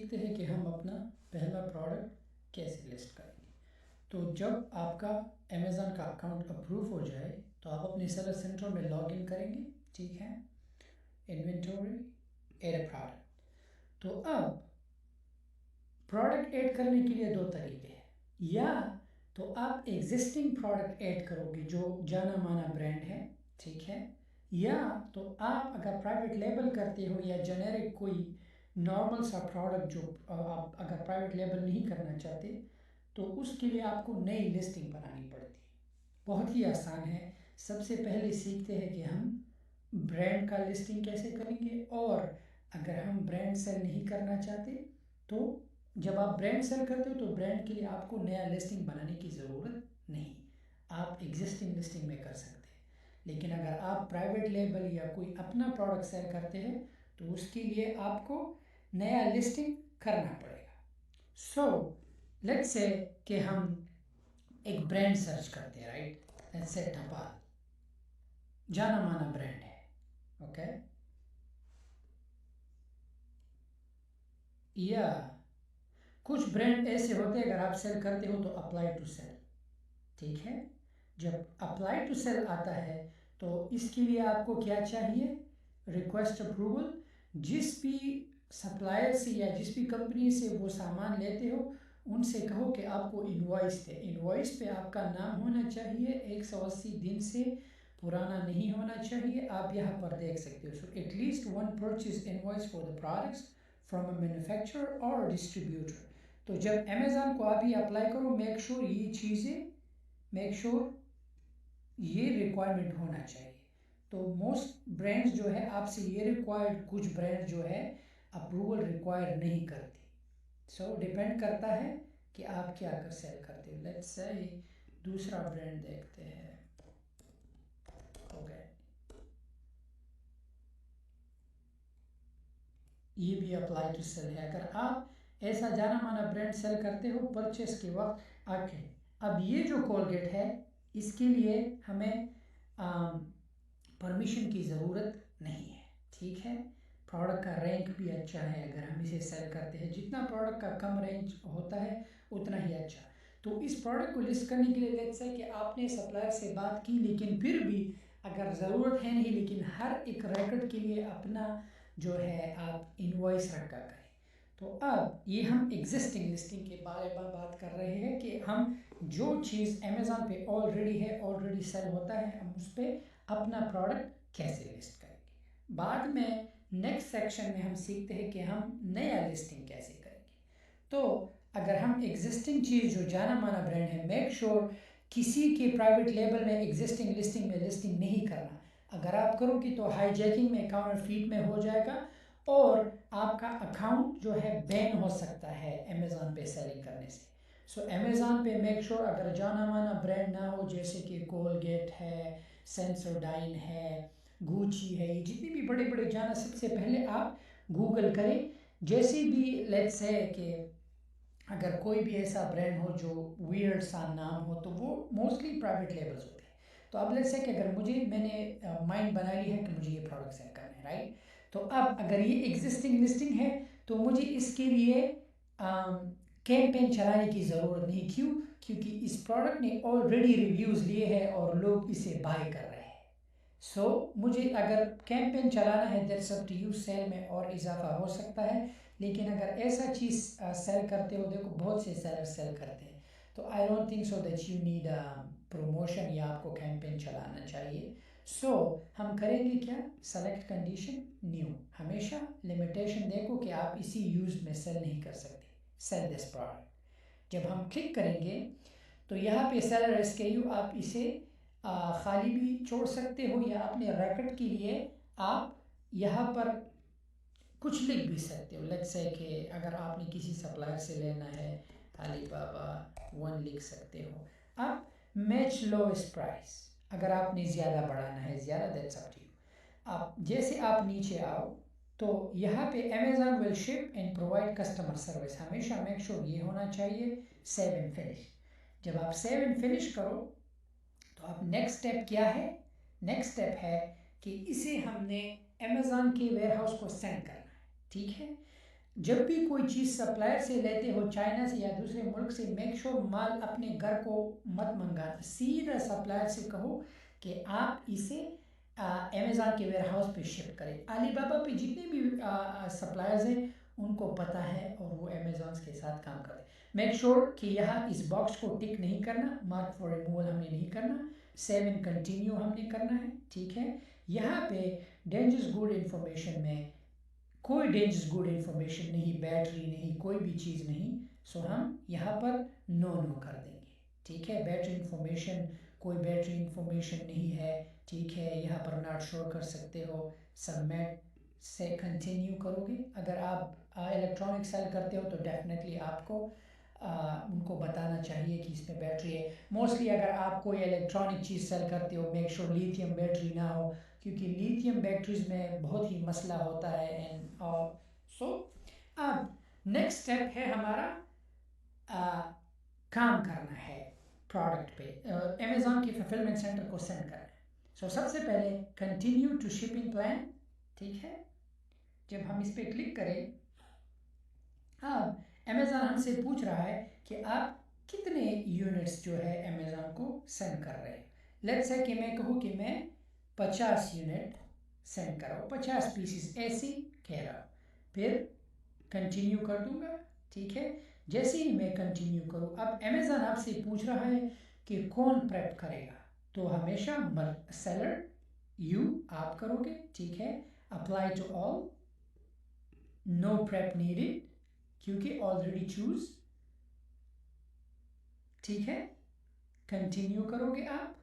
सीखते हैं कि हम अपना पहला प्रोडक्ट कैसे लिस्ट करेंगे। तो जब आपका अमेज़न का अकाउंट अप्रूव हो जाए तो आप अपने सेलर सेंटर में लॉग इन करेंगे, ठीक है। Inventory, add a product. तो अब प्रोडक्ट ऐड करने के लिए दो तरीके हैं। या तो आप एग्जिस्टिंग प्रोडक्ट ऐड करोगे जो जाना माना ब्रांड है, ठीक है। या तो आप अगर प्राइवेट लेबल करते हो या जेनेरिक कोई नॉर्मल सा प्रोडक्ट जो आप अगर प्राइवेट लेबल नहीं करना चाहते तो उसके लिए आपको नई लिस्टिंग बनानी पड़ती है। बहुत ही आसान है। सबसे पहले सीखते हैं कि हम ब्रांड का लिस्टिंग कैसे करेंगे, और अगर हम ब्रांड सेल नहीं करना चाहते तो जब आप ब्रांड सेल करते हो तो ब्रांड के लिए आपको नया लिस्टिंग बनाने की ज़रूरत नहीं, आप एग्जिस्टिंग लिस्टिंग में कर सकते हैं। लेकिन अगर आप प्राइवेट लेबल या कोई अपना प्रोडक्ट सेल करते हैं तो उसके लिए आपको नया लिस्टिंग करना पड़ेगा। सो लेट्स से कि हम एक ब्रांड सर्च करते हैं, राइट। लेट्स से टपाल जाना माना ब्रांड है, ओके। या कुछ ब्रांड ऐसे होते हैं अगर आप सेल करते हो तो अप्लाई टू सेल, ठीक है। जब अप्लाई टू सेल आता है तो इसके लिए आपको क्या चाहिए, रिक्वेस्ट अप्रूवल। जिस भी सप्लायर से या जिस भी कंपनी से वो सामान लेते हो उनसे कहो कि आपको इनवॉइस दे। इनवॉइस पे आपका नाम होना चाहिए, 180 दिन से पुराना नहीं होना चाहिए। आप यहाँ पर देख सकते हो, so at least one purchase invoice for the products from a manufacturer और डिस्ट्रीब्यूटर। तो जब अमेज़न को आप ये अप्लाई करो, मेक श्योर ये चीज़ें, मेक श्योर ये रिक्वायरमेंट होना चाहिए। तो मोस्ट ब्रांड्स जो है आपसे ये रिक्वायर्ड, कुछ ब्रांड जो है अप्रूवल रिक्वायर नहीं करती। सो डिपेंड करता है कि आप क्या कर सेल करते हो। लेट्स से दूसरा ब्रांड देखते हैं, ओके। ये भी अप्लाई टू सेल है। अगर आप ऐसा जाना माना ब्रांड सेल करते हो परचेस के वक्त आके, अब ये जो कोलगेट है इसके लिए हमें परमिशन की ज़रूरत नहीं है, ठीक है। प्रोडक्ट का रैंक भी अच्छा है अगर हम इसे सेल करते हैं। जितना प्रोडक्ट का कम रेंज होता है उतना ही अच्छा। तो इस प्रोडक्ट को लिस्ट करने के लिए लेट्स से कि आपने सप्लायर से बात की, लेकिन फिर भी अगर ज़रूरत है नहीं, लेकिन हर एक रिकॉर्ड के लिए अपना जो है आप इनवॉइस रखा करें। तो अब ये हम एग्जिस्टिंग लिस्टिंग के बारे में बात कर रहे हैं कि हम जो चीज़ अमेज़न पे ऑलरेडी है, ऑलरेडी सेल होता है, हम उस पर अपना प्रोडक्ट कैसे लिस्ट करेंगे। बाद में नेक्स्ट सेक्शन में हम सीखते हैं कि हम नया लिस्टिंग कैसे करेंगे। तो अगर हम एग्जिस्टिंग चीज़ जो जाना माना ब्रांड है, मेक श्योर किसी के प्राइवेट लेबल में एग्जिस्टिंग लिस्टिंग में लिस्टिंग नहीं करना। अगर आप करोगे तो हाईजैकिंग में काउंटरफीट में हो जाएगा और आपका अकाउंट जो है बैन हो सकता है अमेज़न पे सेलिंग करने से। सो अमेज़न पे मेक श्योर अगर जाना माना ब्रांड ना हो, जैसे कि कोलगेट है, सेंसोडाइन है, गुची है, ये जितने भी बड़े बड़े जाना, सबसे पहले आप गूगल करें। जैसे भी लेट्स है कि अगर कोई भी ऐसा ब्रांड हो जो वियर्ड सा नाम हो तो वो मोस्टली प्राइवेट लेबल्स होते हैं। तो अब लेट्स से कि अगर मैंने माइंड बना ली है कि मुझे ये प्रोडक्ट सेल करना है, राइट। तो अब अगर ये एग्जिस्टिंग लिस्टिंग है तो मुझे इसके लिए कैंपेन चलाने की ज़रूरत नहीं। क्यों? क्योंकि इस प्रोडक्ट ने ऑलरेडी रिव्यूज़ लिए हैं और लोग इसे बाय कर रहे हैं। सो मुझे अगर कैंपेन चलाना है, that's up to you, sale में और इजाफा हो सकता है। लेकिन अगर ऐसा चीज़ सेल करते हो, देखो बहुत से सेलर सेल करते हैं, तो I don't think so that you need promotion या आपको कैंपेन चलाना चाहिए। सो हम करेंगे क्या, सेलेक्ट कंडीशन न्यू, हमेशा लिमिटेशन देखो कि आप इसी यूज में सेल नहीं कर सकते, सेल दिस प्रोडक्ट। जब हम क्लिक करेंगे तो यहाँ पे सेलर एसकेयू आप इसे खाली भी छोड़ सकते हो या अपने रैकेट के लिए आप यहाँ पर कुछ लिख भी सकते हो। लेट्स से कि अगर आपने किसी सप्लायर से लेना है अलीबाबा 1 लिख सकते हो। अब मैच लोएस्ट प्राइस, अगर आपने ज़्यादा बढ़ाना है, ज़्यादा, दैट्स अप टू यू। अब जैसे आप नीचे आओ तो यहाँ पे Amazon will ship and provide customer service, हमेशा मेक श्योर ये होना चाहिए, सेव एंड फिनिश। जब आप सेव एंड फिनिश करो तो अब नेक्स्ट स्टेप क्या है, नेक्स्ट स्टेप है कि इसे हमने अमेज़न के वेयर हाउस को सेंड करना है, ठीक है। जब भी कोई चीज़ सप्लायर से लेते हो, चाइना से या दूसरे मुल्क से, मेक श्योर माल अपने घर को मत मंगाना, सीधा सप्लायर से कहो कि आप इसे अमेज़ॉन के वेयर हाउस पे शिफ्ट करें। अलीबाबा पे जितने भी सप्लायर्स हैं उनको पता है और वो अमेज़ॉन के साथ काम करते हैं। मेक श्योर कि यहाँ इस बॉक्स को टिक नहीं करना, मार्क फॉर रिमूवल हमने नहीं करना, सेव एंड कंटिन्यू हमने करना है, ठीक है। यहाँ पे डेंजरस गुड इंफॉर्मेशन में कोई डेंजरस गुड इंफॉर्मेशन नहीं, बैटरी नहीं, कोई भी चीज़ नहीं, सो हम यहाँ पर नो नो कर देंगे, ठीक है। बैटरी इंफॉर्मेशन, कोई बैटरी इंफॉर्मेशन नहीं है, ठीक है। यहाँ पर नॉट शो कर सकते हो, सबमिट से कंटिन्यू करोगे। अगर आप इलेक्ट्रॉनिक सेल करते हो तो डेफिनेटली आपको उनको बताना चाहिए कि इसमें बैटरी है। मोस्टली अगर आप कोई इलेक्ट्रॉनिक चीज़ सेल करते हो, मेक श्योर लिथियम बैटरी ना हो, क्योंकि लिथियम बैटरीज में बहुत ही मसला होता है। एंड सो अब नेक्स्ट स्टेप है हमारा काम करना है प्रोडक्ट पे, अमेज़ॉन के फुलफिलमेंट सेंटर को सेंड करना है। सो सबसे पहले कंटिन्यू टू शिपिंग प्लान, ठीक है। जब हम इस पर क्लिक करें, अब अमेज़ॉन हमसे पूछ रहा है कि आप कितने यूनिट्स जो है अमेज़ॉन को सेंड कर रहे हैं। लेट्स से कि मैं कहूँ कि मैं 50 यूनिट सेंड कर रहा हूँ, 50 पीसीस ऐसे कह रहा हूँ, फिर कंटिन्यू कर दूंगा, ठीक है। जैसे ही मैं कंटिन्यू करूँ, अब अमेज़ॉन आपसे पूछ रहा है कि कौन प्रेप करेगा, तो हमेशा सेलर यू आप करोगे, ठीक है। Apply to all, no prep needed, क्योंकि ऑलरेडी चूज, ठीक है। कंटिन्यू करोगे आप।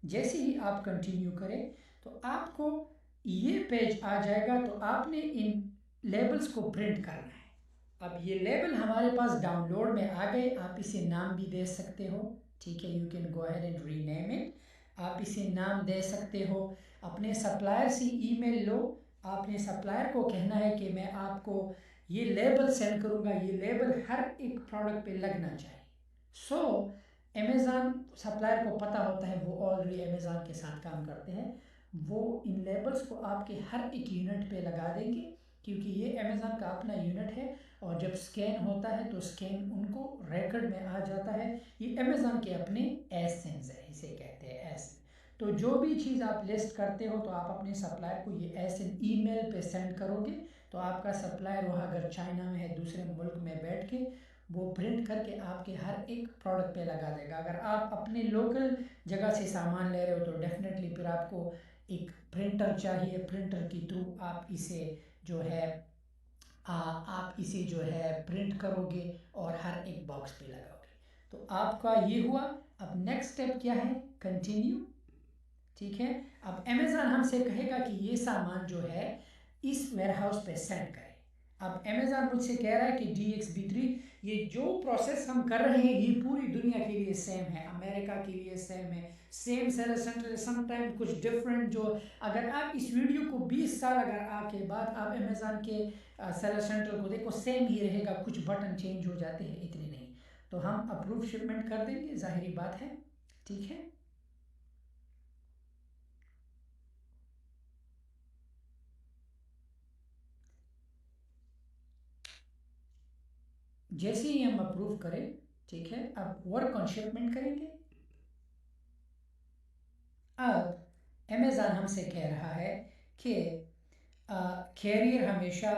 जैसे ही आप कंटिन्यू करें तो आपको ये पेज आ जाएगा, तो आपने इन लेबल्स को प्रिंट करना है। अब ये लेबल हमारे पास डाउनलोड में आ गए, आप इसे नाम भी दे सकते हो, ठीक है। You can go ahead and rename it, आप इसे नाम दे सकते हो। अपने सप्लायर से ईमेल लो, आपने सप्लायर को कहना है कि मैं आपको ये लेबल सेंड करूँगा, ये लेबल हर एक प्रोडक्ट पे लगना चाहिए। सो अमेज़ॉन सप्लायर को पता होता है, वो ऑलरेडी अमेज़ॉन के साथ काम करते हैं, वो इन लेबल्स को आपके हर एक यूनिट पे लगा देंगे, क्योंकि ये अमेज़ॉन का अपना यूनिट है। और जब स्कैन होता है तो स्कैन उनको रिकॉर्ड में आ जाता है। ये अमेज़ॉन के अपने एसेंस है, इसे कहते हैं एसेंस। तो जो भी चीज़ आप लिस्ट करते हो तो आप अपने सप्लायर को ये एसेंस ईमेल पे सेंड करोगे, तो आपका सप्लायर वहाँ अगर चाइना में है, दूसरे मुल्क में बैठ के वो प्रिंट करके आपके हर एक प्रोडक्ट पे लगा देगा। अगर आप अपने लोकल जगह से सामान ले रहे हो तो डेफिनेटली फिर आपको एक प्रिंटर चाहिए, प्रिंटर के थ्रू आप इसे जो है आप इसे जो है प्रिंट करोगे और हर एक बॉक्स पे लगाओगे। तो आपका ये हुआ। अब नेक्स्ट स्टेप क्या है, कंटिन्यू, ठीक है। अब अमेज़ॉन हमसे कहेगा कि ये सामान जो है इस वेयरहाउस पे सेंड करें। अब अमेज़ॉन मुझसे कह रहा है कि DXB3, ये जो प्रोसेस हम कर रहे हैं ये पूरी दुनिया के लिए सेम है, अमेरिका के लिए सेम है, सेम सेलर सेंटर, समटाइम कुछ डिफरेंट। जो अगर आप इस वीडियो को 20 साल अगर आपके बाद आप अमेज़ॉन के सेलर सेंटर को देखो, सेम ही रहेगा, कुछ बटन चेंज हो जाते हैं, इतने नहीं। तो हम अप्रूव शिपमेंट कर देंगे, जाहिर बात है, ठीक है। जैसे ही हम अप्रूव करें, ठीक है, अब वर्क ऑन शिपमेंट करेंगे। अब अमेज़ॉन हमसे कह रहा है कि कैरियर हमेशा,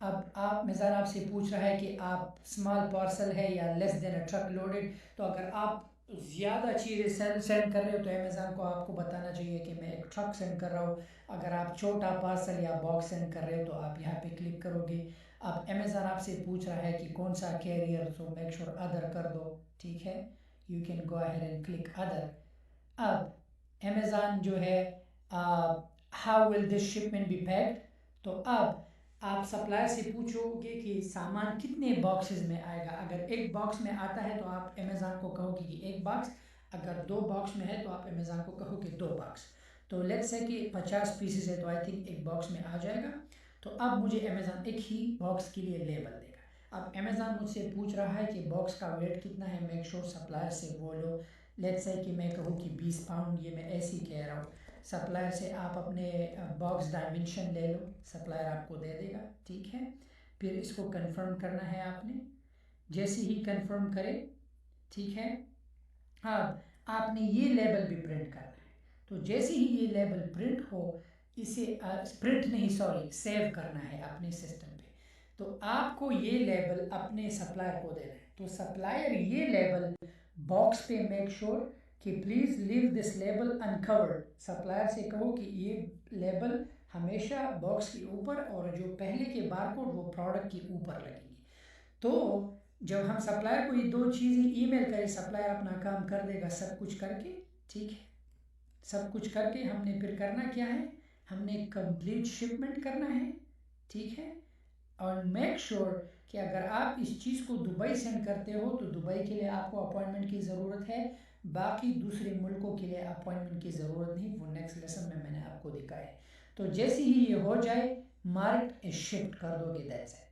अब आप अमेज़ॉन आपसे पूछ रहा है कि आप स्मॉल पार्सल है या लेस देन अ ट्रक लोडेड। तो अगर आप ज़्यादा चीज़ें सेंड कर रहे हो तो अमेज़ॉन को आपको बताना चाहिए कि मैं एक ट्रक सेंड कर रहा हूँ। अगर आप छोटा पार्सल या बॉक्स सेंड कर रहे हो तो आप यहाँ पे क्लिक करोगे। अब अमेज़ॉन आपसे पूछ रहा है कि कौन सा कैरियर, तो मेक श्योर अदर कर दो, ठीक है। You can go ahead and click other. अब अमेज़ॉन जो है how will this shipment be packed, तो अब आप सप्लायर से पूछोगे कि सामान कितने बॉक्सेस में आएगा। अगर एक बॉक्स में आता है तो आप अमेज़ॉन को कहोगे कि एक बॉक्स, अगर दो बॉक्स में है तो आप अमेज़ॉन को कहोगे दो बॉक्स। तो लेट्स से कि 50 पीसेस है तो आई थिंक एक बॉक्स में आ जाएगा। तो अब मुझे अमेज़ॉन एक ही बॉक्स के लिए लेबल देगा। अब अमेज़ॉन मुझसे पूछ रहा है कि बॉक्स का वेट कितना है, मेक श्योर सप्लायर से बोलो। लेट्स से कि मैं कहूँ कि 20 पाउंड, ये मैं ऐसे ही कह रहा हूँ। सप्लायर से आप अपने बॉक्स डायमेंशन ले लो, सप्लायर आपको दे देगा, ठीक है। फिर इसको कंफर्म करना है आपने। जैसे ही कंफर्म करें, ठीक है, अब आपने ये लेबल भी प्रिंट करना है। तो जैसे ही ये लेबल प्रिंट हो, इसे प्रिंट नहीं, सॉरी, सेव करना है अपने सिस्टम पे। तो आपको ये लेबल अपने सप्लायर को देना है। तो सप्लायर ये लेबल बॉक्स पे मेक श्योर कि please leave this label uncovered. Supplier से कहो कि ये लेबल हमेशा बॉक्स के ऊपर, और जो पहले के बारकोड वो प्रोडक्ट के ऊपर लगेंगे। तो जब हम सप्लायर को ये दो चीज़ें ईमेल करें, सप्लायर अपना काम कर देगा सब कुछ करके, ठीक है। सब कुछ करके हमने फिर करना क्या है, हमने कंप्लीट शिपमेंट करना है, ठीक है। और मेक श्योर कि अगर आप इस चीज़ को दुबई सेंड करते हो तो दुबई के लिए आपको अपॉइंटमेंट की ज़रूरत है, बाकी दूसरे मुल्कों के लिए अपॉइंटमेंट की ज़रूरत नहीं। वो नेक्स्ट लेसन में मैंने आपको दिखाया है। तो जैसे ही ये हो जाए, मार्क शिफ्ट कर दोगे, दैट्स इट।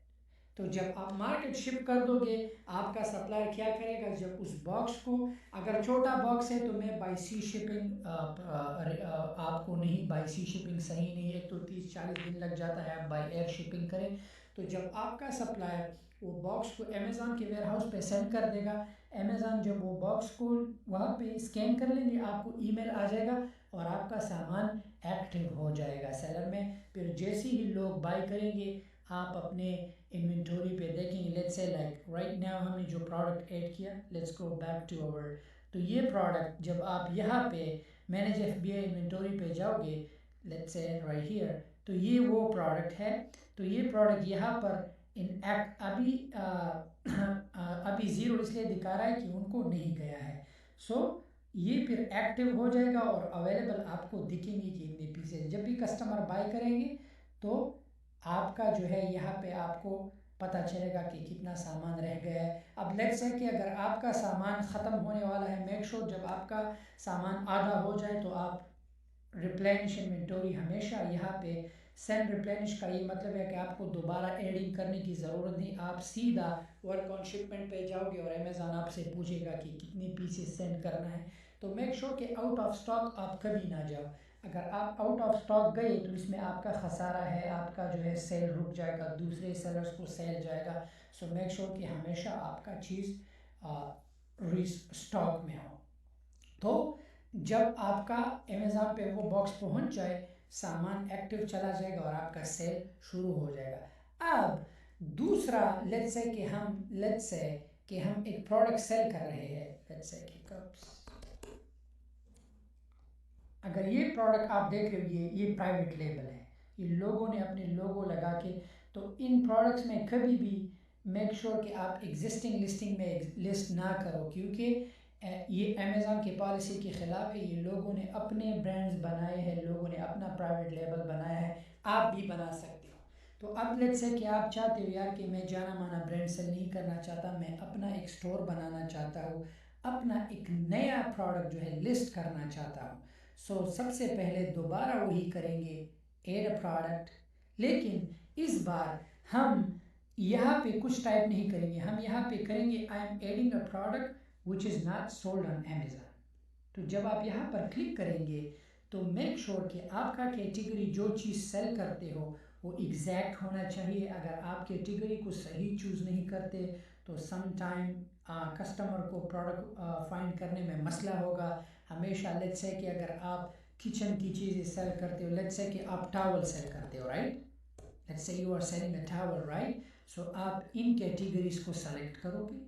तो जब आप मार्केट शिप कर दोगे, आपका सप्लायर क्या करेगा, जब उस बॉक्स को, अगर छोटा बॉक्स है तो मैं बाई सी शिपिंग आपको नहीं, बाई सी शिपिंग सही नहीं है, तो 30-40 दिन लग जाता है, आप बाई एयर शिपिंग करें। तो जब आपका सप्लायर वो बॉक्स को अमेज़ॉन के वेयर हाउस पे सेंड कर देगा, अमेज़ॉन जब वो बॉक्स को वहाँ पे स्कैन कर लेंगे, आपको ईमेल आ जाएगा और आपका सामान एक्टिव हो जाएगा सेलर में। फिर जैसे ही लोग बाई करेंगे, आप अपने इन्वेंटरी पे देखेंगे। Let's say like right now हमने जो प्रोडक्ट ऐड किया, let's go back to our. तो ये प्रोडक्ट जब आप यहाँ पे मैनेज एफबीआई इन्वेंटरी पे जाओगे, लेट्स से राइट हियर, तो ये वो प्रोडक्ट है। तो ये प्रोडक्ट यहाँ पर इन एक्ट अभी अभी ज़ीरो इसलिए दिखा रहा है कि उनको नहीं गया है। सो ये फिर एक्टिव हो जाएगा और अवेलेबल आपको दिखेंगे कि इतने पीसेज। जब भी कस्टमर बाय करेंगे तो आपका जो है यहाँ पे आपको पता चलेगा कि कितना सामान रह गया है। अब लेट्स से कि अगर आपका सामान ख़त्म होने वाला है, मेक श्योर जब आपका सामान आधा हो जाए तो आप रिप्लेनिश इन्वेंटरी हमेशा यहाँ पे सेंड रिप्लेनिश का ये मतलब है कि आपको दोबारा एडिंग करने की ज़रूरत नहीं। आप सीधा वर्क ऑन शिपमेंट पे जाओगे और अमेज़ॉन आपसे पूछेगा कि कितने पीसेस सेंड करना है। तो मेक श्योर कि आउट ऑफ स्टॉक आप कभी ना जाओ। अगर आप आउट ऑफ स्टॉक गए तो इसमें आपका खसारा है, आपका जो है सेल रुक जाएगा, दूसरे सेलर्स को सेल जाएगा। सो मेक श्योर कि हमेशा आपका चीज़ स्टॉक में हो। तो जब आपका अमेज़ॉन पे वो बॉक्स पहुंच जाए, सामान एक्टिव चला जाएगा और आपका सेल शुरू हो जाएगा। अब दूसरा, लेट्स से कि हम एक प्रोडक्ट सेल कर रहे हैं, लेट्स से कि कप्स। अगर ये प्रोडक्ट आप देख रहे हो, ये प्राइवेट लेबल है, ये लोगों ने अपने लोगो लगा के। तो इन प्रोडक्ट्स में कभी भी मेक श्योर कि आप एग्जिस्टिंग लिस्टिंग में लिस्ट ना करो, क्योंकि ये अमेज़ॉन की पॉलिसी के ख़िलाफ़ है। ये लोगों ने अपने ब्रांड्स बनाए हैं, लोगों ने अपना प्राइवेट लेबल बनाया है, आप भी बना सकते हो। तो अब लेट्स से कि आप चाहते हो यार कि मैं जाना माना ब्रांड सेल नहीं करना चाहता, मैं अपना एक स्टोर बनाना चाहता हूँ, अपना एक नया प्रोडक्ट जो है लिस्ट करना चाहता हूँ। सो सबसे पहले दोबारा वही करेंगे, एड अ प्रोडक्ट। लेकिन इस बार हम यहाँ पे कुछ टाइप नहीं करेंगे, हम यहाँ पे करेंगे I am adding a product which is not sold on Amazon. तो जब आप यहाँ पर क्लिक करेंगे तो मेक श्योर कि आपका कैटेगरी जो चीज़ सेल करते हो वो एग्जैक्ट होना चाहिए। अगर आप कैटेगरी को सही चूज़ नहीं करते तो सम टाइम कस्टमर को प्रोडक्ट फाइंड करने में मसला होगा। हमेशा लेट्स से कि अगर आप किचन की चीज़ें सेल करते हो, लेट्स से कि आप टावल सेल करते हो, right, let's say you are selling a towel, right. So आप इन कैटेगरीज को सेलेक्ट करोगे,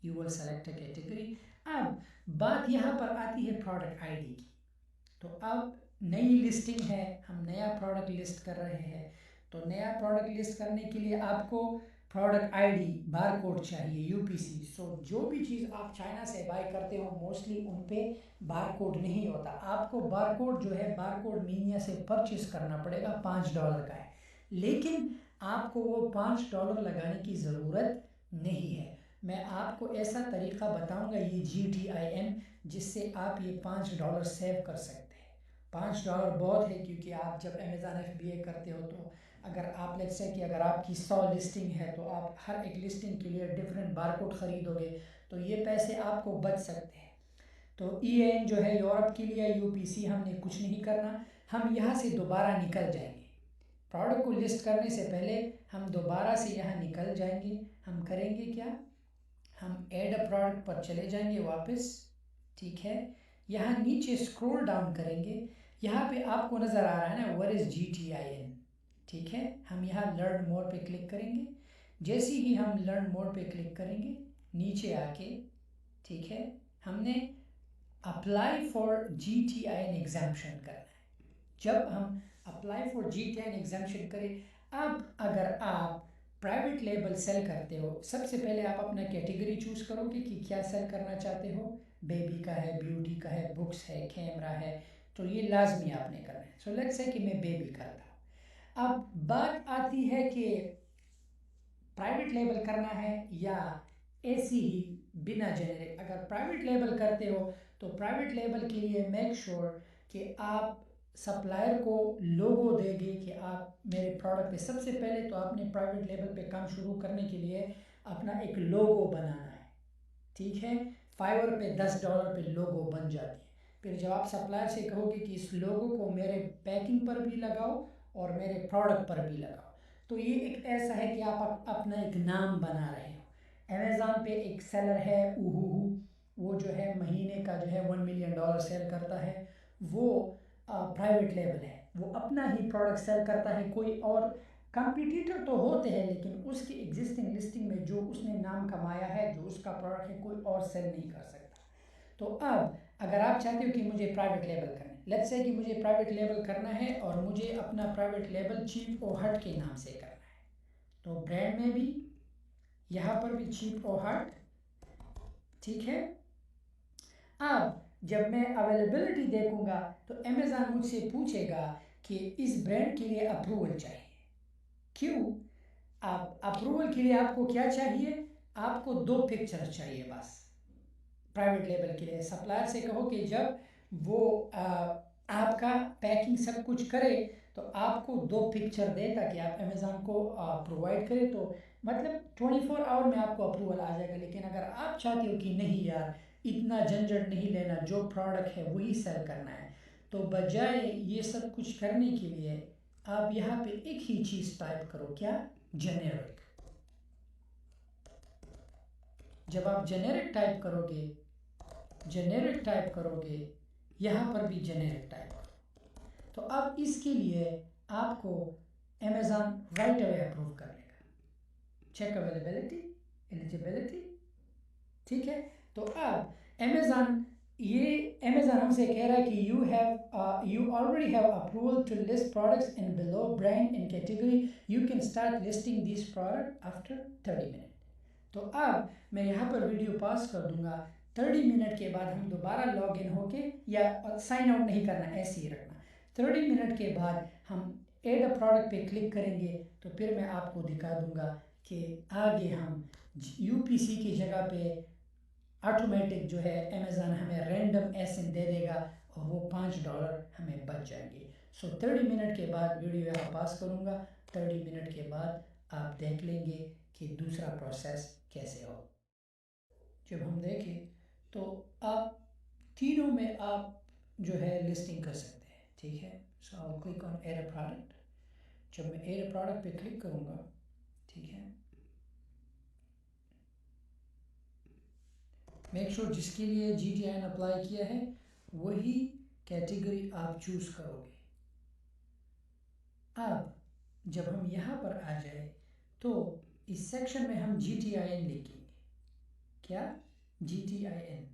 you will select a category. अब बात यहाँ पर आती है प्रोडक्ट आईडी की। तो अब नई लिस्टिंग है, हम नया प्रोडक्ट लिस्ट कर रहे हैं। तो नया प्रोडक्ट लिस्ट करने के लिए आपको प्रोडक्ट आईडी बारकोड चाहिए, यूपीसी। सो जो भी चीज़ आप चाइना से बाय करते हो मोस्टली उन पे बारकोड नहीं होता। आपको बारकोड जो है, बारकोड मीनिया से परचेस करना पड़ेगा, $5 का है। लेकिन आपको वो $5 लगाने की ज़रूरत नहीं है। मैं आपको ऐसा तरीका बताऊंगा, ये GTIN, जिससे आप ये $5 सेव कर सकते हैं। $5 बहुत है, क्योंकि आप जब अमेज़ॉन FBA करते हो तो अगर आप लेट्स से कि अगर आपकी 100 लिस्टिंग है तो आप हर एक लिस्टिंग के लिए डिफरेंट बारकोड ख़रीदोगे, तो ये पैसे आपको बच सकते हैं। तो EAN जो है यूरोप के लिए, UPC हमने कुछ नहीं करना, हम यहाँ से दोबारा निकल जाएंगे। प्रोडक्ट को लिस्ट करने से पहले हम दोबारा से यहाँ निकल जाएंगे। हम करेंगे क्या, हम ऐड अ प्रोडक्ट पर चले जाएंगे वापस, ठीक है। यहाँ नीचे स्क्रॉल डाउन करेंगे, यहाँ पे आपको नज़र आ रहा है ना व्हाट इज़ GTIN, ठीक है। हम यहाँ लर्न मोर पे क्लिक करेंगे। जैसे ही हम लर्न मोर पे क्लिक करेंगे, नीचे आके, ठीक है, हमने अप्लाई फॉर GTIN एग्जाम्पशन करना है। जब हम अप्लाई फॉर GTIN एग्जाम्पशन करें, अब अगर आप प्राइवेट लेबल सेल करते हो, सबसे पहले आप अपना कैटेगरी चूज़ करोगे कि क्या सेल करना चाहते हो। बेबी का है, ब्यूटी का है, बुक्स है, कैमरा है, तो ये लाजमी आपने करना है। सो लेट्स से कि मैं बेबी करता हूँ। अब बात आती है कि प्राइवेट लेबल करना है या ऐसी ही बिना जेनेरिक। अगर प्राइवेट लेबल करते हो तो प्राइवेट लेबल के लिए मेक श्योर कि आप सप्लायर को लोगो देंगे कि आप मेरे प्रोडक्ट पे, सबसे पहले तो आपने प्राइवेट लेबल पे काम शुरू करने के लिए अपना एक लोगो बनाना है, ठीक है। फाइवर पे $10 पे लोगो बन जाती है। फिर जब आप सप्लायर से कहोगे कि इस लोगो को मेरे पैकिंग पर भी लगाओ और मेरे प्रोडक्ट पर भी लगाओ, तो ये एक ऐसा है कि आप अपना एक नाम बना रहे हो। अमेज़ॉन पे एक सेलर है उहूहू, वो जो है महीने का जो है $1 मिलियन सेल करता है। वो प्राइवेट लेबल है, वो अपना ही प्रोडक्ट सेल करता है। कोई और कंपटीटर तो होते हैं, लेकिन उसकी एग्जिस्टिंग लिस्टिंग में जो उसने नाम कमाया है, जो उसका प्रोडक्ट है, कोई और सेल नहीं कर सकता। तो अब अगर आप चाहते हो कि मुझे प्राइवेट लेबल करना है, लेट्स से कि मुझे प्राइवेट लेबल करना है और मुझे अपना प्राइवेट लेबल चीप ओ हट के नाम से करना है, तो ब्रांड में भी यहाँ पर भी चीप ओ हट, ठीक है। अब जब मैं अवेलेबिलिटी देखूंगा तो अमेज़ॉन मुझसे पूछेगा कि इस ब्रांड के लिए अप्रूवल चाहिए। क्यों? आप अप्रूवल के लिए आपको क्या चाहिए, आपको 2 पिक्चर चाहिए बस। प्राइवेट लेबल के लिए सप्लायर से कहो कि जब वो आपका पैकिंग सब कुछ करे तो आपको 2 पिक्चर दे ताकि आप अमेज़ॉन को प्रोवाइड करें, तो मतलब 24 आवर में आपको अप्रूवल आ जाएगा। लेकिन अगर आप चाहते हो कि नहीं यार, इतना झंझट नहीं लेना, जो प्रोडक्ट है वही सेल करना है, तो बजाय ये सब कुछ करने के लिए आप यहाँ पे एक ही चीज़ टाइप करो, क्या, जेनेरिक। जब आप जेनेरिक टाइप करोगे, यहाँ पर भी जेनेरिक टाइप करो, तो अब इसके लिए आपको अमेज़ॉन राइट अवे अप्रूव कर लेगा। चेक अवेलेबिलिटी, एलिजिबिलिटी, ठीक है। तो अब अमेज़ॉन हमसे कह रहा है कि you already have approval to list products in below brand in category, you can start listing this product after 30 minute. तो अब मैं यहाँ पर वीडियो पॉज कर दूंगा। 30 मिनट के बाद हम दोबारा लॉग इन होके, या साइन आउट नहीं करना, ऐसे ही रखना। 30 मिनट के बाद हम एड अ प्रोडक्ट पे क्लिक करेंगे, तो फिर मैं आपको दिखा दूंगा कि आगे हम UPC की जगह पे ऑटोमेटिक जो है अमेज़ॉन हमें रैंडम एसएन दे देगा और वो $5 हमें बच जाएंगे। सो 30 मिनट के बाद वीडियो यहाँ पास करूँगा। 30 मिनट के बाद आप देख लेंगे कि दूसरा प्रोसेस कैसे हो। जब हम देखें तो आप तीनों में आप जो है लिस्टिंग कर सकते हैं, ठीक है। So I click on add a product. जब मैं एड अ प्रोडक्ट पे क्लिक करूँगा, ठीक है, मेक श्योर जिसके लिए GTIN अप्लाई किया है वही कैटेगरी आप चूज़ करोगे। अब जब हम यहाँ पर आ जाए तो इस सेक्शन में हम GTIN लिखेंगे, क्या, GTIN।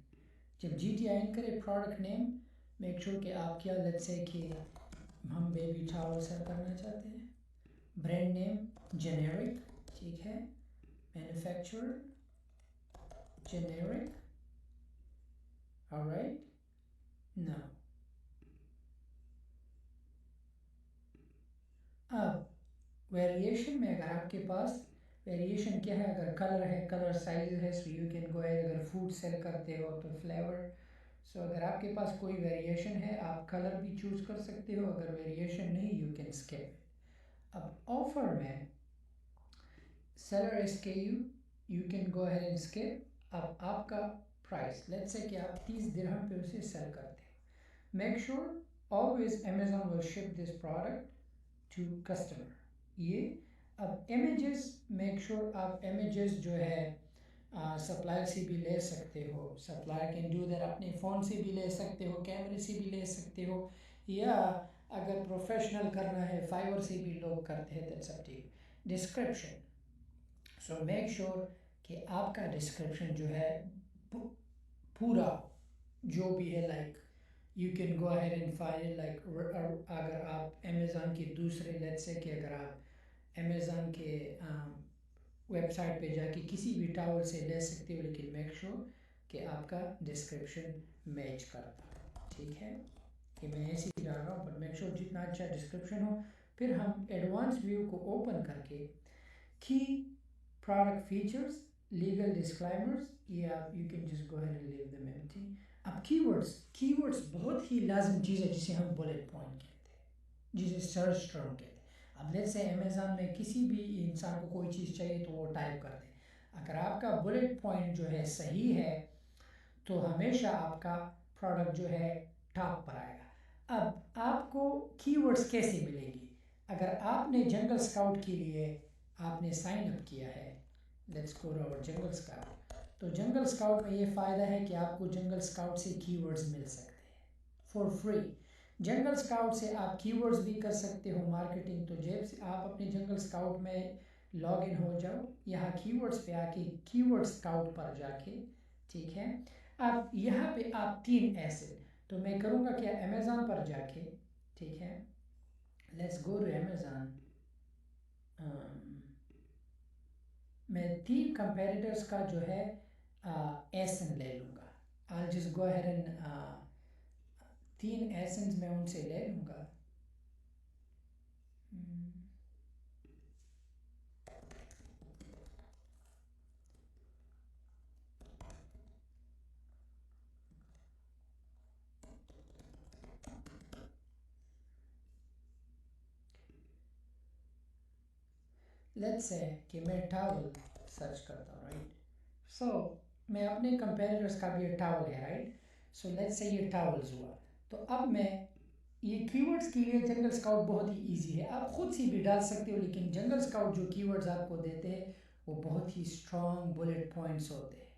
जब GTIN करें प्रोडक्ट नेम, मेक श्योर कि आप क्या, लेट्स से कि हम बेबी टॉवल सेल करना चाहते हैं। ब्रांड नेम जेनेरिक, ठीक है। Manufacturer generic, alright. नाउ अब वेरिएशन में अगर आपके पास वेरिएशन क्या है, अगर कलर है, कलर साइज है, so you can go ahead. अगर फूड सेल करते हो तो फ्लेवर। सो अगर आपके पास कोई वेरिएशन है, आप कलर भी चूज़ कर सकते हो। अगर वेरिएशन नहीं, यू कैन स्किप। अब ऑफर में seller SKU, you can go ahead and skip. अब आपका प्राइस, लेट्स से कि आप 30 दिरहम पे उसे सेल करते हो। Make sure always Amazon will ship this product to customer. ये अब इमेजेस, मेक श्योर आप इमेजेस जो है सप्लायर से भी ले सकते हो। सप्लायर कैन डू दैट, अपने फ़ोन से भी ले सकते हो, कैमरे से भी ले सकते हो, या अगर प्रोफेशनल करना है फाइवर से भी लोग करते हैं, that's up to you. Description, so make sure कि आपका डिस्क्रिप्शन जो है पूरा हो, जो भी है, like you can go ahead and find like, अगर आप अमेज़न के दूसरे, लेट्स से कि अगर आप अमेज़न के वेबसाइट पे जाके किसी भी टावल से ले सकते हो, लेकिन मेक श्योर कि आपका डिस्क्रिप्शन मैच करता है। ठीक है, कि मैं ऐसे ही डाल रहा हूँ, बट मेक श्योर जितना अच्छा डिस्क्रिप्शन हो। फिर हम एडवांस व्यू को ओपन करके की प्रोडक्ट फीचर्स, लीगल डिस्क्लाइमर्स, ये आप you can just go ahead and leave them empty. अब कीवर्ड्स बहुत ही लाजिम चीज़ है जिसे हम बुलेट पॉइंट कहते हैं, जिसे सर्च टर्म कहते हैं। अब लेट्स से अमेज़न में किसी भी इंसान को कोई चीज़ चाहिए तो वो टाइप कर दे, अगर आपका बुलेट पॉइंट जो है सही है तो हमेशा आपका प्रोडक्ट जो है टॉप पर आएगा। अब आपको कीवर्ड्स कैसे मिलेंगी? अगर आपने जंगल स्काउट के लिए आपने साइन अप किया है, let's go to Jungle Scout, तो जंगल स्काउट में ये फ़ायदा है कि आपको जंगल स्काउट से कीवर्ड्स मिल सकते हैं फॉर फ्री। जंगल स्काउट से आप कीवर्ड्स भी कर सकते हो मार्केटिंग, तो जब से आप अपने जंगल स्काउट में लॉग इन हो जाओ, यहाँ कीवर्ड्स पे आके कीवर्ड स्काउट पर जाके, ठीक है, अब यहाँ पे आप 3 ऐसे, तो मैं करूँगा क्या, अमेज़न पर जाके, ठीक है, लेट्स गो टू अमेज़न, मैं 3 कंपेटिटर्स का जो है एसन ले लूँगा। I just go ahead and 3 essence मैं उनसे ले लूँगा। लेट्स से कि मैं टावल सर्च करता हूँ, राइट, सो मैं अपने कंपेटिटर्स का भी टावल है, राइट, सो लेट्स से ये टावल्स हुआ, तो अब मैं ये कीवर्ड्स के लिए जंगल स्काउट बहुत ही इजी है, आप खुद से भी डाल सकते हो, लेकिन जंगल स्काउट जो कीवर्ड्स आपको देते हैं वो बहुत ही स्ट्रॉन्ग बुलेट पॉइंट्स होते हैं।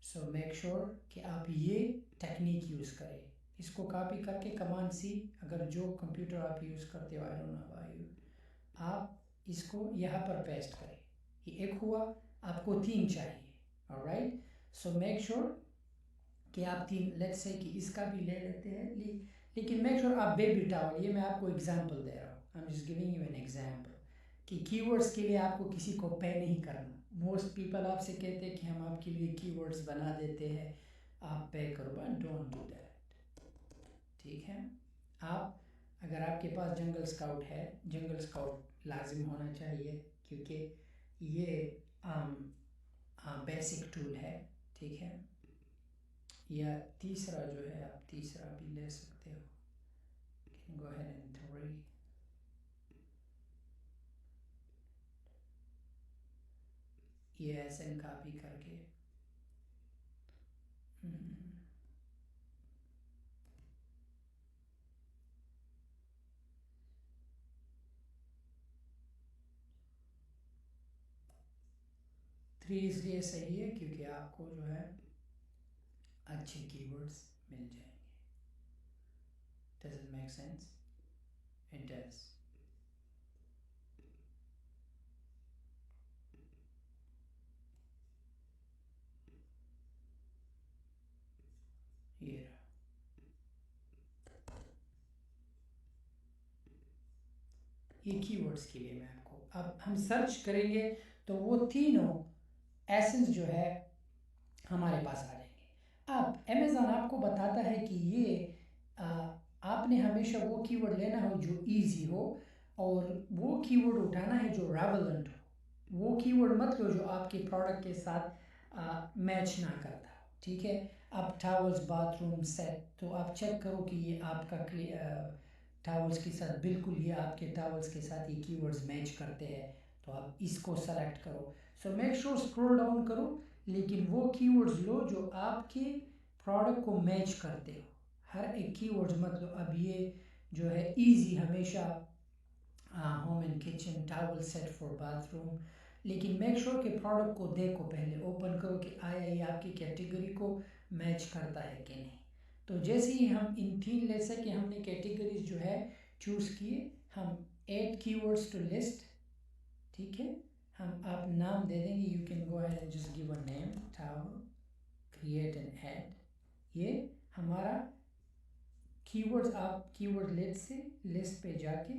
सो मेक श्योर कि आप ये टेक्निक यूज़ करें, इसको कॉपी करके कमांड सी, अगर जो कंप्यूटर आप यूज़ करते हो, I don't know about you, आप इसको यहाँ पर पेस्ट करें, ये एक हुआ, आपको 3 चाहिए, ऑलराइट, सो मेक श्योर कि आप 3, लेट्स से कि इसका भी ले लेते हैं, लेकिन मेक श्योर आप बेबी टावल, ये मैं आपको एग्जांपल दे रहा हूँ, I am just giving you an example कि कीवर्ड्स के लिए आपको किसी को पे नहीं करना। मोस्ट पीपल आपसे कहते हैं कि हम आपके लिए कीवर्ड्स बना देते हैं, आप पे करो, बट डोंट डू दैट। ठीक है, आप, अगर आपके पास जंगल स्काउट है, जंगल स्काउट लाजिम होना चाहिए क्योंकि ये बेसिक टूल है, ठीक है, या तीसरा जो है आप तीसरा भी ले सकते हो, can go ahead and three, ये ऐसे कॉपी करके 3 इसलिए सही है क्योंकि आपको जो है अच्छे कीवर्ड्स मिल जाएंगे। Does it make sense? It does. ये रहा, ये कीवर्ड्स के लिए मैं आपको, अब हम सर्च करेंगे तो वो तीनों एसेंस जो है हमारे पास आ जाएंगे। अब अमेज़न आपको बताता है कि ये आपने हमेशा वो कीवर्ड लेना हो जो इजी हो, और वो कीवर्ड उठाना है जो रेलेवेंट हो, वो कीवर्ड मत लो जो आपके प्रोडक्ट के साथ मैच ना करता हो, ठीक है। अब टावल्स बाथरूम सेट, तो आप चेक करो कि ये आपका टावल्स के साथ, बिल्कुल ये आपके टावल्स के साथ ये कीवर्ड्स मैच करते हैं, तो आप इसको सेलेक्ट करो। सो मेक श्योर स्क्रॉल डाउन करो, लेकिन वो कीवर्ड्स लो जो आपके प्रोडक्ट को मैच करते हो, हर एक कीवर्ड्स मत लो। अब ये जो है इजी हमेशा home and kitchen towel set for bathroom. लेकिन मेक श्योर कि प्रोडक्ट को देखो, पहले ओपन करो कि आया ये आपकी कैटेगरी को मैच करता है कि नहीं। तो जैसे ही हम इन 3 लेसे कि हमने कैटेगरीज जो है चूज़ किए, हम ऐड कीवर्ड्स टू लिस्ट, ठीक है। हम आप नाम दे देंगे, you can go ahead and just give a name, towel, create and add. ये हमारा कीवर्ड्स, आप कीवर्ड लिस्ट पे जाके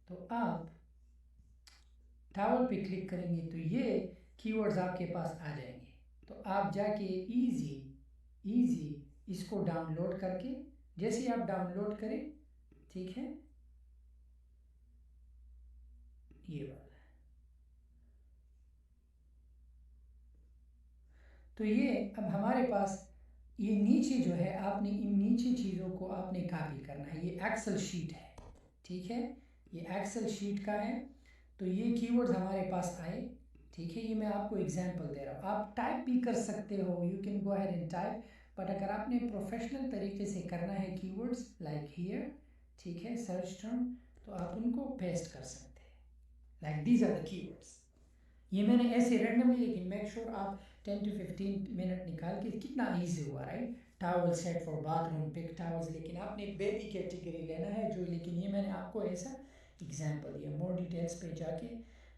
तो आप टावल पे क्लिक करेंगे तो ये कीवर्ड्स आपके पास आ जाएंगे। तो आप जाके इजी इसको डाउनलोड करके, जैसे ही आप डाउनलोड करें, ठीक है, ये वाला। तो ये अब हमारे पास ये नीचे जो है, आपने इन नीचे चीज़ों को आपने कॉपी करना है। ये एक्सेल शीट है, ठीक है, ये एक्सेल शीट का है। तो ये कीवर्ड्स हमारे पास आए, ठीक है। ये मैं आपको एग्जांपल दे रहा हूँ, आप टाइप भी कर सकते हो, you can go ahead and type. But अगर आपने प्रोफेशनल तरीके से करना है कीवर्ड्स लाइक हियर, ठीक है, सर्च टर्म, तो आप उनको पेस्ट कर सकते हैं, like these are the keywords. ये मैंने ऐसे रैंडमली, लेकिन मेक श्योर आप 10 to 15 मिनट निकाल के, कितना ईजी हुआ right. Towel set for bathroom, pick towels, लेकिन आपने बेबी कैटेगरी लेना है जो, लेकिन ये मैंने आपको ऐसा एग्जांपल दिया। मोर डिटेल्स पे जाके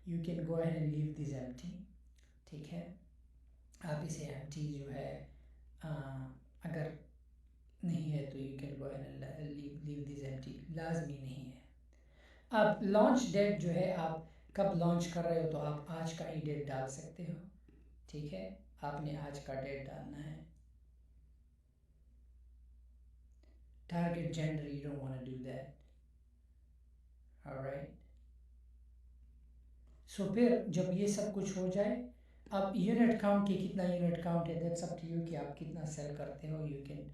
you can go ahead and leave this empty, ठीक है। आप इसे एम्प्टी जो है अगर नहीं है तो you can go ahead and leave this empty, लाजमी नहीं है। अब लॉन्च डेट जो है, आप कब लॉन्च कर रहे हो तो आप आज का ही डेट डाल सकते हो, ठीक है। आपने आज का डेट डालना है, target gender, you don't want to do that, alright. So फिर जब ये सब कुछ हो जाए, अब यूनिट काउंट की कितना यूनिट काउंट है, दैट्स अप टू यू कि आप कितना सेल करते हो। You can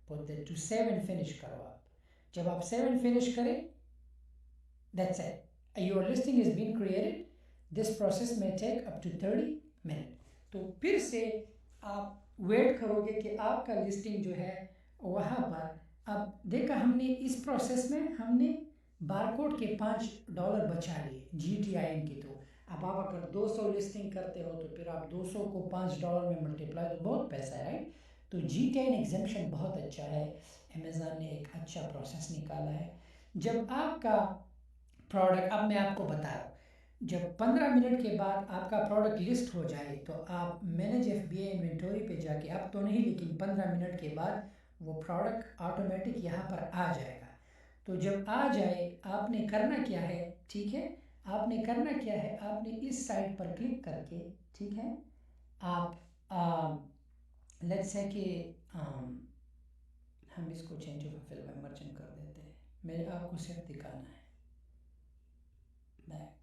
put that to 7 finish करो आप। जब आप 7 फिनिश करें, that's it, your listing is been created. This process में टेक अप टू 30 मिनट। तो फिर से आप वेट करोगे कि आपका लिस्टिंग जो है वहाँ पर, अब देखा हमने इस प्रोसेस में हमने बारकोड के $5 बचा लिए GTIN की। तो अब आप अगर 200 लिस्टिंग करते हो तो फिर आप 200 को $5 में मल्टीप्लाई, तो बहुत पैसा है राइट। तो GTIN एग्जाम्पशन बहुत अच्छा है, अमेज़न ने एक अच्छा प्रोसेस निकाला है। जब आपका प्रोडक्ट, अब मैं आपको बता रहा हूँ, जब 15 मिनट के बाद आपका प्रोडक्ट लिस्ट हो जाए तो आप मैनेज FBA इन्वेंटरी पे जाके, अब तो नहीं लेकिन 15 मिनट के बाद वो प्रोडक्ट ऑटोमेटिक यहाँ पर आ जाएगा। तो जब आ जाए, आपने करना क्या है, ठीक है, आपने करना क्या है, आपने इस साइड पर क्लिक करके, ठीक है, आप लेट्स से कि हम इसको change to fulfil by merchant कर देते हैं। मेरे आपको सिर्फ दिखाना है बैक।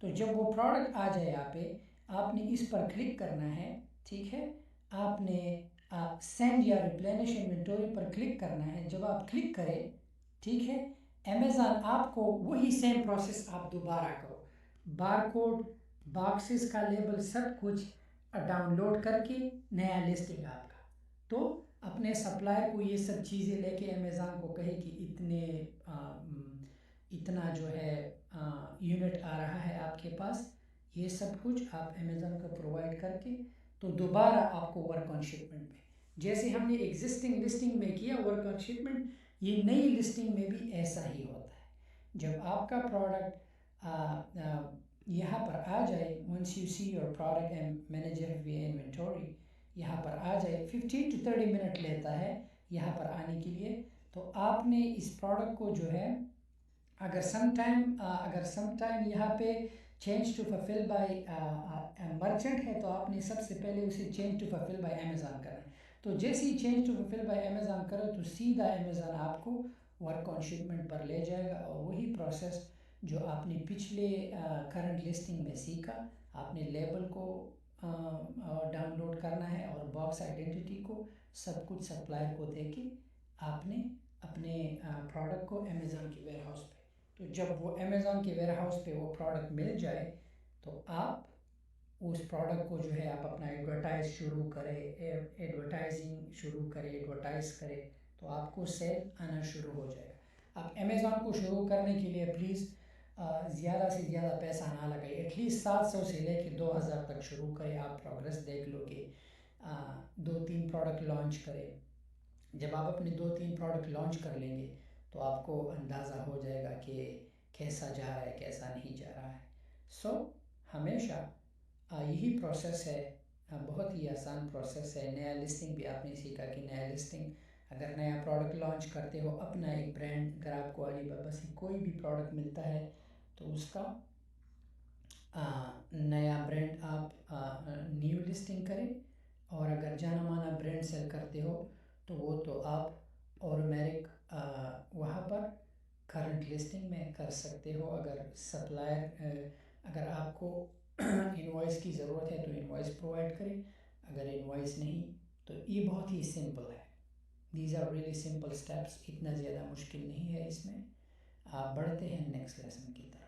तो जब वो प्रोडक्ट आ जाए यहाँ पे, आपने इस पर क्लिक करना है, ठीक है। आपने सेंड या रिप्लेनिश इन्वेंटरी पर क्लिक करना है। जब आप क्लिक करें, ठीक है, अमेज़न आपको वही सेम प्रोसेस आप दोबारा करो, बारकोड, बॉक्सेस का लेबल, सब कुछ डाउनलोड करके नया लिस्टिंग आपका। तो अपने सप्लायर को ये सब चीज़ें लेके अमेज़न को कहे कि इतना जो है यूनिट आ रहा है आपके पास, ये सब कुछ आप अमेज़न को प्रोवाइड करके, तो दोबारा आपको वर्क ऑन शिपमेंट पे, जैसे हमने एग्जिस्टिंग लिस्टिंग में किया वर्क ऑन शिपमेंट, ये नई लिस्टिंग में भी ऐसा ही होता है। जब आपका प्रोडक्ट यहाँ पर आ जाए, once you see your product and manager we inventory यहाँ पर आ जाए, 15 to 30 मिनट लेता है यहाँ पर आने के लिए। तो आपने इस प्रोडक्ट को जो है, अगर सम टाइम यहाँ पे change to fulfil by merchant है, तो आपने सबसे पहले उसे change to fulfil by Amazon करना है। तो जैसे ही change to fulfil by Amazon करो तो सीधा अमेज़न आपको वर्क ऑन शिपमेंट पर ले जाएगा, और वही प्रोसेस जो आपने पिछले करंट लिस्टिंग में सीखा, आपने लेबल को डाउनलोड करना है और बॉक्स आइडेंटिटी को, सब कुछ सप्लायर को देके आपने अपने प्रोडक्ट को अमेज़न के वेयर हाउस पे, तो जब वो अमेज़न के वेयर हाउस पे वो प्रोडक्ट मिल जाए, तो आप उस प्रोडक्ट को जो है आप अपना एडवर्टाइज शुरू करें, एडवर्टाइजिंग शुरू करें, एडवर्टाइज करें, तो आपको सेल आना शुरू हो जाएगा। अब अमेज़ॉन को शुरू करने के लिए प्लीज़ ज़्यादा से ज़्यादा पैसा ना लगाइए, एटलीस्ट 700 से लेके 2000 तक शुरू करें। आप प्रोग्रेस देख लो कि 2-3 प्रोडक्ट लॉन्च करें। जब आप अपने 2-3 प्रोडक्ट लॉन्च कर लेंगे तो आपको अंदाज़ा हो जाएगा कि कैसा जा रहा है, कैसा नहीं जा रहा है। सो हमेशा यही प्रोसेस है, बहुत ही आसान प्रोसेस है। नया लिस्टिंग भी आपने सीखा कि नया लिस्टिंग, अगर नया प्रोडक्ट लॉन्च करते हो, अपना एक ब्रांड, अगर आपको अलीबाबा से कोई भी प्रोडक्ट मिलता है तो उसका नया ब्रांड आप न्यू लिस्टिंग करें। और अगर जाना माना ब्रांड सेल करते हो तो वो तो आप ऑटोमेटिक वहाँ पर करंट लिस्टिंग में कर सकते हो। अगर सप्लायर, अगर आपको इनवॉइस की ज़रूरत है तो इनवॉइस प्रोवाइड करें, अगर इनवॉइस नहीं तो ये बहुत ही सिंपल है। These are really simple steps, इतना ज़्यादा मुश्किल नहीं है इसमें। आप बढ़ते हैं नेक्स्ट लेसन की तरफ।